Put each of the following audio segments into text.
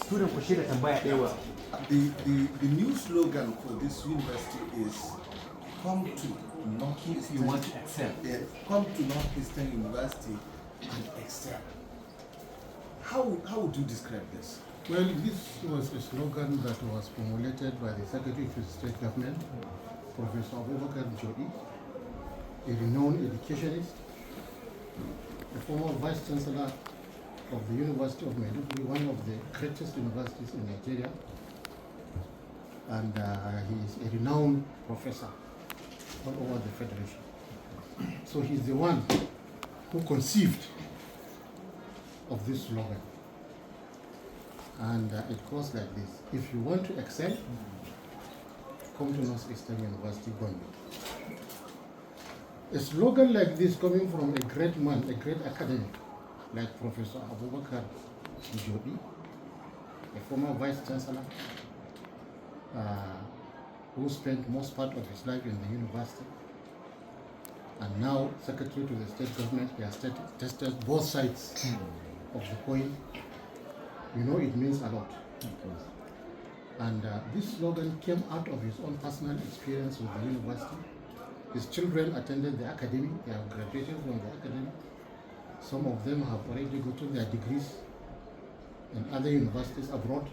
student ku shirya tambaya ɗaya. The new slogan for this university is come to Northeastern. You want to excel. Come to Northeastern University and excel. How would you describe this? Well, this was a slogan that was formulated by the Secretary of State Government, Professor Abubakar Jodi, a renowned educationist, a former Vice Chancellor of the University of Maiduguri, one of the greatest universities in Nigeria, and he is a renowned professor all over the Federation. So he's the one who conceived of this slogan. And it goes like this: if you want to excel, come to Northeastern University, Gombe. A slogan like this coming from a great man, a great academic, like Professor Abubakar Jodi, a former Vice Chancellor, who spent most part of his life in the university, and now Secretary to the State Government. He has tested both sides of the coin. You know, it means a lot. And this slogan came out of his own personal experience with the university. His children attended the academy. They have graduated from the academy. Some of them have already gotten their degrees in other universities abroad.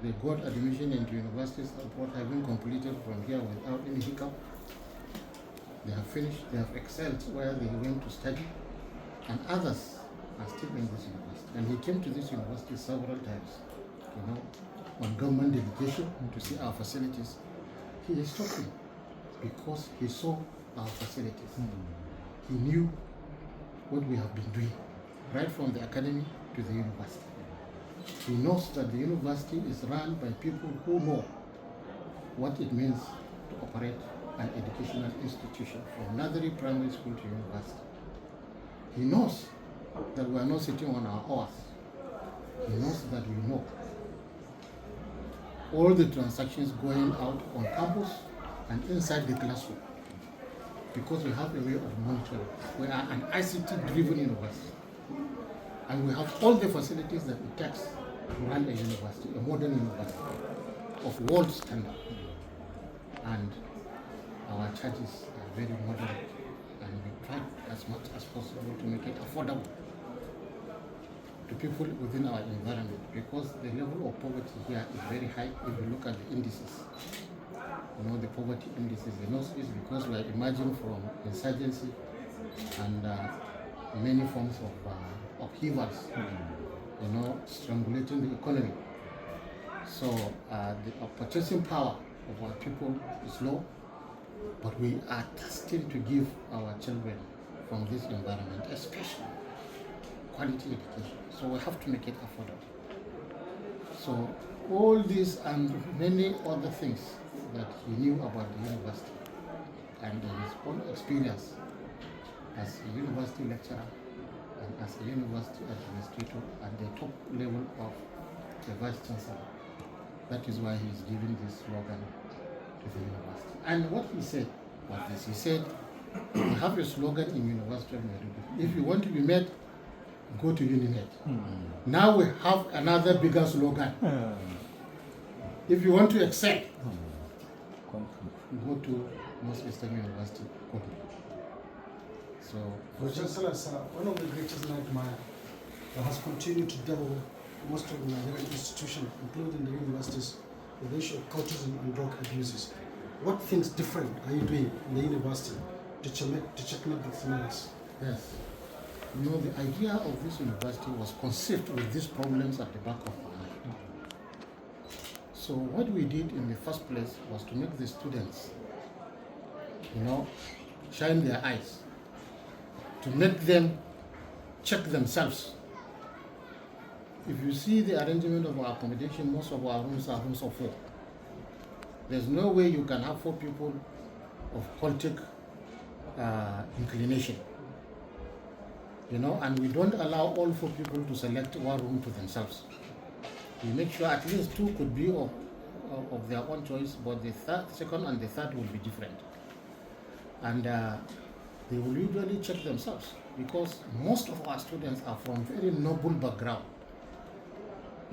They got admission into universities abroad, having completed from here without any hiccup. They have finished, they have excelled where they went to study, and others are still in this university. And he came to this university several times, you know, on government delegation to see our facilities. He is talking because he saw our facilities. He knew what we have been doing, right from the academy to the university. He knows that the university is run by people who know what it means to operate an educational institution from nursery, primary school to university. He knows that we are not sitting on our oars. He knows that we know all the transactions going out on campus and inside the classroom, because we have a way of monitoring. We are an ICT-driven university, and we have all the facilities that it takes to run a university, a modern university of world standard. And our charges are very moderate, and we try as much as possible to make it affordable to people within our environment, because the level of poverty here is very high. If you look at the indices, you know, the poverty indices, the North is because we are emerging from insurgency and many forms of upheavals, you know, strangulating the economy. So the purchasing power of our people is low, but we are destined to give our children from this environment, especially quality education. So we have to make it affordable. So all these and many other things that he knew about the university and his own experience as a university lecturer and as a university administrator at the top level of the Vice Chancellor. That is why he is giving this slogan to the university. And what he said was this: he said, we have a slogan in University of Maiduguri: if you want to be met, go to UniMed. Now we have another bigger slogan: if you want to excel, go to Northeastern University. So, For Chancellor, sir, one of the greatest nightmares that has continued to devil most of the Nigerian institutions, including the universities, is the issue of cultism and drug abuses. What things different are you doing in the university to checkmate the criminals? yes, you know, the idea of this university was conceived with these problems at the back of our mind. So what we did in the first place was to make the students, you know, shine their eyes, to make them check themselves. If you see the arrangement of our accommodation, most of our rooms are rooms of 4. There's no way you can have 4 people of cultic inclination, you know, and we don't allow all 4 people to select one room to themselves. We make sure at least 2 could be of their own choice, but the second and the third will be different. And they will usually check themselves, because most of our students are from very noble background.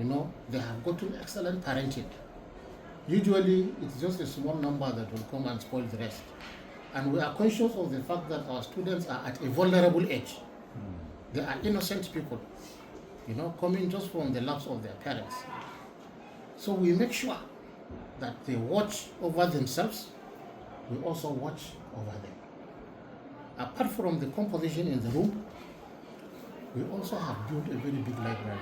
they have gotten excellent parenting. Usually, it's just a small number that will come and spoil the rest. And we are conscious of the fact that our students are at a vulnerable age. They are innocent people, coming just from the laps of their parents. So we make sure that they watch over themselves, we also watch over them. Apart from the composition in the room, we also have built a very big library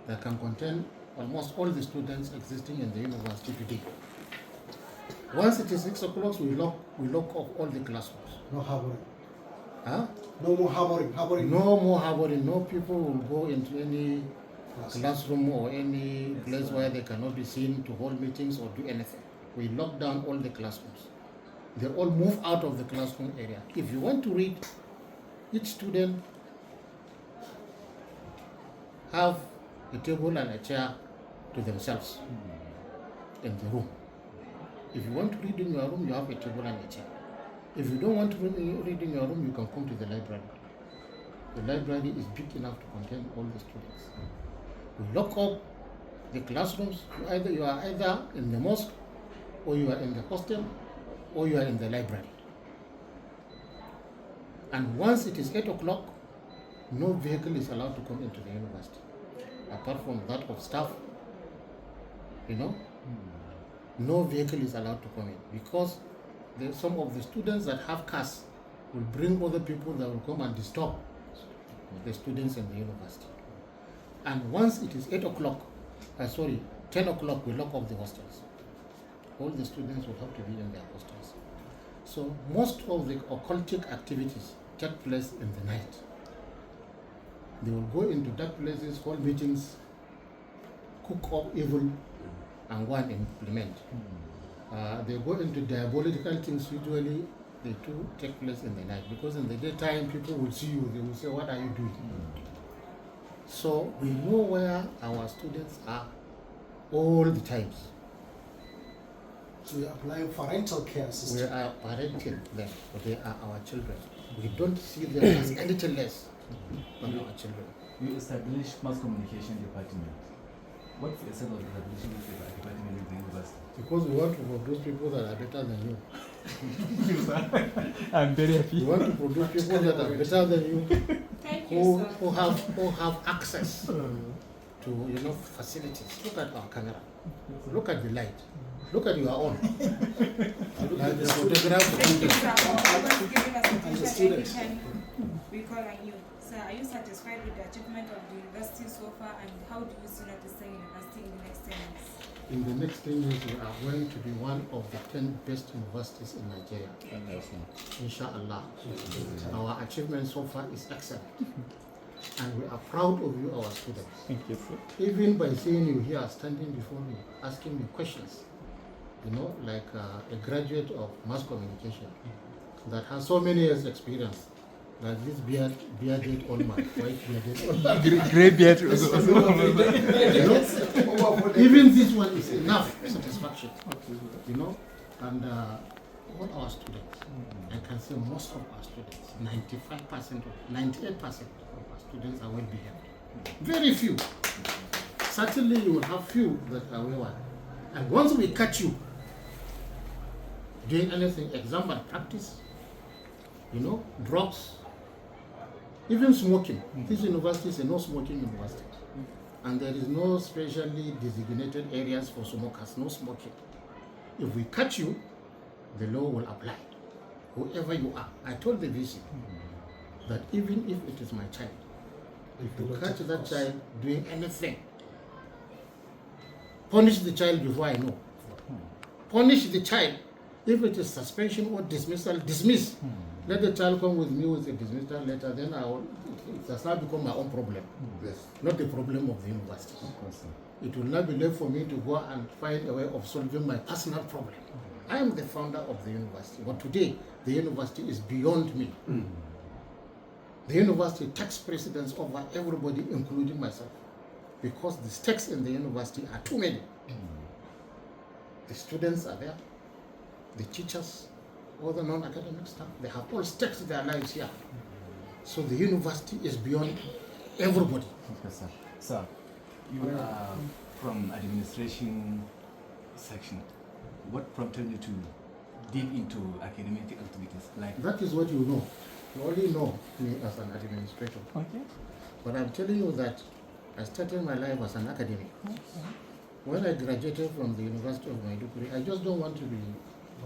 that can contain almost all the students existing in the university today. Once it is 6 o'clock, we lock off all the classrooms. No harboring. Huh? No more harboring. No more harboring. No people will go into any classroom or any place where they cannot be seen to hold meetings or do anything. We lock down all the classrooms. They all move out of the classroom area. If you want to read, each student have a table and a chair to themselves in the room. If you want to read in your room, you have a table and a chair. If you don't want to read in your room, you can come to the library. The library is big enough to contain all the students. We lock up the classrooms. You are either in the mosque, or you are in the hostel, or you are in the library. And once it is 8 o'clock, no vehicle is allowed to come into the university, apart from that of staff. No vehicle is allowed to come in, because some of the students that have cars will bring other people that will come and disturb the students in the university. And once it is 10 o'clock, we lock up the hostels. All the students will have to be in their hostels. So most of the occultic activities take place in the night. They will go into dark places, hold meetings, cook up evil, and go and implement. They go into diabolical things. Usually they too take place in the night, because in the daytime people will see you, they will say, what are you doing? So we know where our students are all the times. So we are applying parental care system. We are parenting them, but they are our children. We don't see them as anything less than our children. You establish mass communication department. What's the essence of establishing this department in the university? Because we want to produce people that are better than you. I'm very happy. We want to produce people that are better than you, Thank you, who sir. have access to facilities. Look at our camera. Look at the light. Look at your own. Like the photograph. Thank you, sir, for always giving us And the attention every students. time we call on you. Sir, are you satisfied with the achievement of the university so far, and how do you see United States University in the next 10 years? In the next 10 years, we are going to be one of the 10 best universities in Nigeria. Inshallah. Our achievement so far is excellent. And we are proud of you, our students. Thank you, sir. Even by seeing you here standing before me, asking me questions, like a graduate of mass communication that has so many years experience, like this bearded old man, white bearded old man. Grey beard. Even this one is enough satisfaction, and all our students, I can say most of our students, 98% of our students are well behaved. Very few. Certainly you will have few that are wayward. And once we catch you doing anything, exam malpractice, drugs, even smoking. This university is a no smoking university. And there is no specially designated areas for smokers, no smoking. If we catch you, the law will apply. Whoever you are. I told the VC that even if it is my child, if you catch that child doing anything, punish the child before I know. Punish the child. If it is suspension or dismissal, dismiss. Let the child come with me with a dismissal letter, then it has now become my own problem. Yes. Not the problem of the university. It will not be left for me to go and find a way of solving my personal problem. I am the founder of the university, but today the university is beyond me. The university takes precedence over everybody, including myself, because the stakes in the university are too many. The students are there, the teachers, all the non-academic staff, they have all staked their lives here. So the university is beyond everybody. Okay, sir. Sir, You are from administration section. What prompted you to deep into academic activities? Like That is what you know. You only know me as an administrator. okay. But I'm telling you that I started my life as an academic. When I graduated from the University of Maiduguri, I just don't want to be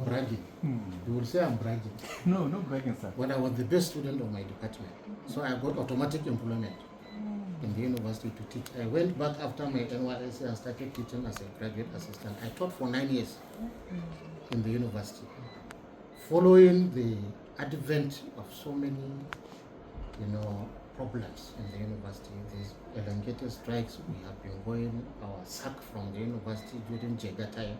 bragging. You will say I'm bragging. No, no bragging, sir. But I was the best student of my department. So I got automatic employment in the university to teach. I went back after my NYSC and started teaching as a graduate assistant. I taught for 9 years in the university. Following the advent of so many, problems in the university, these elongated strikes, we have been going, our sack from the university during Jega time,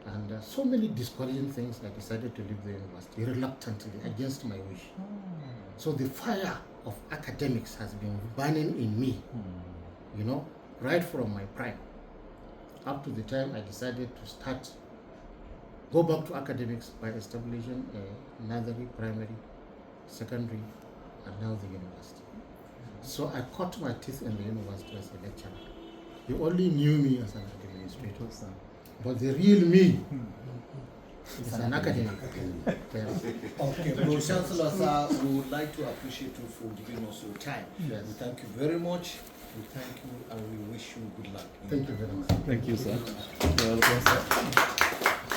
and so many discouraging things, I decided to leave the university reluctantly, against my wish. So the fire of academics has been burning in me, right from my prime, up to the time I decided to go back to academics by establishing a nursery, primary, secondary, and now the university. So I cut my teeth in the university as a lecturer. You only knew me as an administrator, but the real me is an academic. Okay, Pro Chancellor, sir, we would like to appreciate you for giving us your time. Yes. We thank you very much. We thank you and we wish you good luck. Thank you very much. Thank you, sir. You're welcome, sir.